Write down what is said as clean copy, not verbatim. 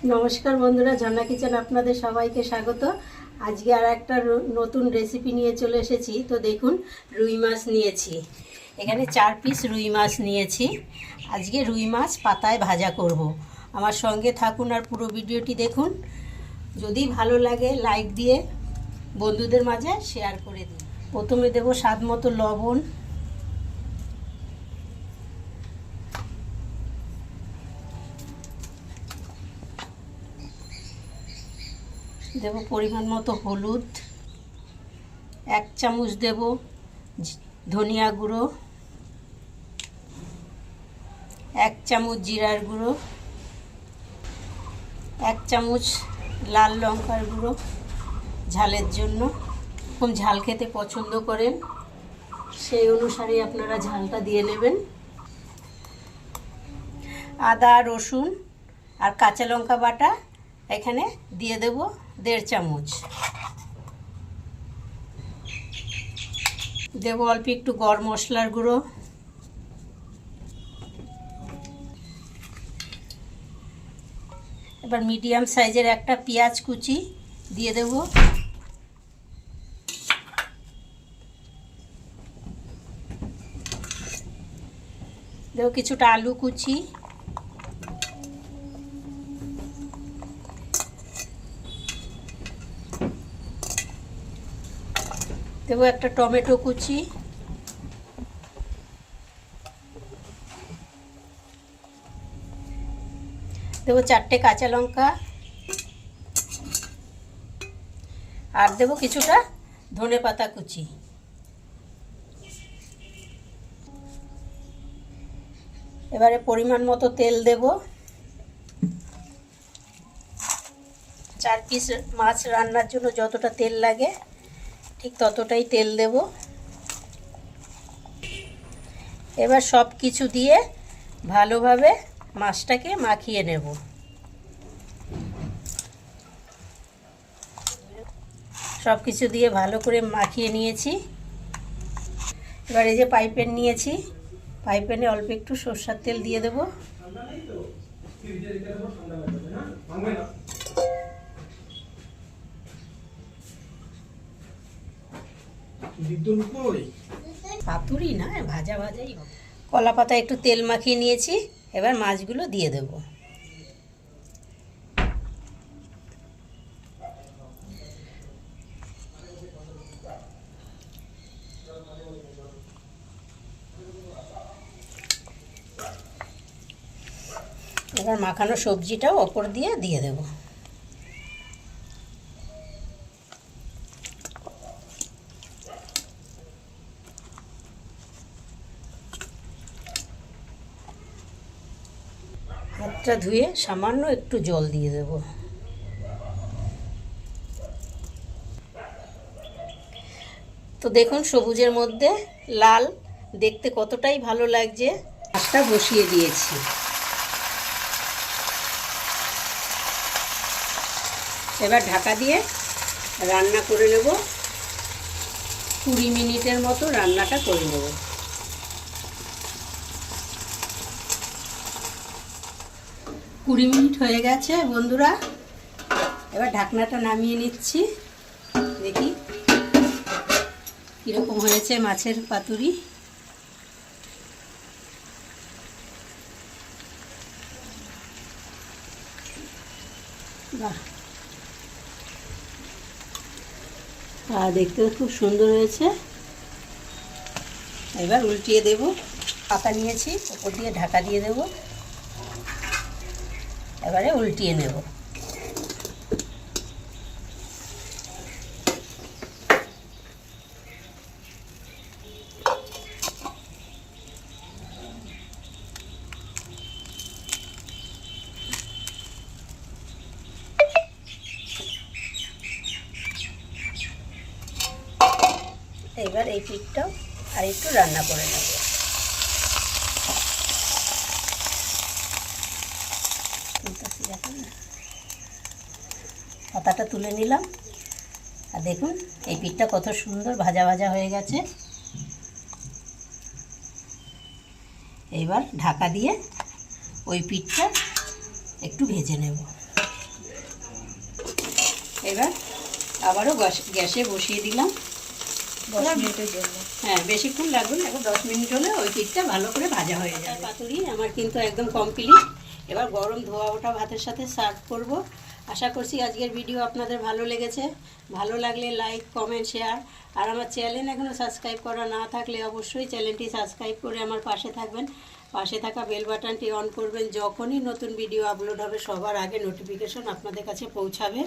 নমস্কার বন্ধুরা, ঝর্ণা কিচেন আপনাদের সবাইকে স্বাগত। আজকে আর একটা নতুন রেসিপি নিয়ে চলে এসেছি। তো দেখুন, রুই মাছ নিয়েছি, এখানে 4 পিস রুই মাছ নিয়েছি। আজকে রুই মাছ পাতায় ভাজা করব। আমার সঙ্গে থাকুন আর পুরো ভিডিওটি দেখুন। যদি ভালো লাগে লাইক দিয়ে বন্ধুদের মাঝে শেয়ার করে দিন। প্রথমে দেব স্বাদ মতো লবণ, দেব পরিমাণ মতো হলুদ, 1 চামচ দেব ধনিয়া গুঁড়ো, 1 চামচ জিরার গুঁড়ো, 1 চামচ লাল লঙ্কার গুঁড়ো ঝালের জন্য। কম ঝাল খেতে পছন্দ করেন সেই অনুসারে আপনারা ঝালটা দিয়ে নেবেন। আদা রসুন আর কাঁচা লঙ্কা বাটা এখানে দিয়ে দেব 1.5 চামচ। দেব অল্প একটু গরম মশলার গুঁড়ো, এবার মিডিয়াম সাইজের একটা পেঁয়াজ কুচি দিয়ে দেব, দেব কিছুটা আলু কুচি, দেবো একটা টমেটো কুচি, দেবো 4টে কাঁচা লঙ্কা, আর দেবো কিছুটা ধনেপাতা কুচি। এবারে পরিমাণ মতো তেল দেব। 4 পিস মাছ রান্নার জন্য যতটা তেল লাগে ঠিক ততটাই তেল দেব। এবার সব কিছু দিয়ে ভালোভাবে মাছটাকে মাখিয়ে নেব। সব কিছু দিয়ে ভালো করে মাখিয়ে নিয়েছি। এবার এই যে পাইপেন নিয়েছি, পাইপেনে অল্প একটু সরষের তেল দিয়ে দেব। পাতুরি না, ভাজা ভাজাই হবে। কলা পাতা একটু তেল মাখিয়ে নিয়েছি, এবার মাছগুলো দিয়ে দেব। এবার মাখানো সবজিটাও ওপর দিয়ে দেব। হাতটা ধুয়ে সামান্য একটু জল দিয়ে দেব। তো দেখুন, সবুজের মধ্যে লাল দেখতে কতটাই ভালো লাগছে। মাছটা বসিয়ে দিয়েছি। এবার ঢাকা দিয়ে রান্না করে নেব। 20 মিনিটের মতো রান্নাটা করে নেব। 20 মিনিট হয়ে গেছে বন্ধুরা। এবার ঢাকনাটা নামিয়ে নিচ্ছি, দেখি কীরকম হয়েছে মাছের পাতুরি। বাহ, দেখতেও খুব সুন্দর হয়েছে। এবার উল্টিয়ে দেব। পাতা নিয়েছি, ওপর দিয়ে ঢাকা দিয়ে দেব। এবারে উল্টিয়ে নেব। এবার এই পিঠটাও আর একটু রান্না করে নেব। পাতাটা তুলে নিলাম, আর দেখুন এই পিঠটা কত সুন্দর ভাজা ভাজা হয়ে গেছে। এবার ঢাকা দিয়ে ওই পিঠটা একটু ভেজে নেব। এবার আবারও গ্যাসে বসিয়ে দিলাম 10 মিনিটের জন্য। হ্যাঁ, বেশিক্ষণ লাগবে না, এখন 10 মিনিট হলে ওই পিঠটা ভালো করে ভাজা হয়ে যাবে। পাতুরি আমার কিন্তু একদম কমপ্লিট। এবার গরম ধোয়া ওটা ভাতের সাথে সার্ভ করব। আশা করছি আজকের ভিডিও আপনাদের ভালো লেগেছে। ভালো লাগলে লাইক, কমেন্ট, শেয়ার, আর আমার চ্যানেল এখনও সাবস্ক্রাইব করা না থাকলে অবশ্যই চ্যানেলটি সাবস্ক্রাইব করে আমার পাশে থাকবেন। পাশে থাকা বেল বাটনটি অন করবেন, যখনই নতুন ভিডিও আপলোড হবে সবার আগে নোটিফিকেশন আপনাদের কাছে পৌঁছাবে।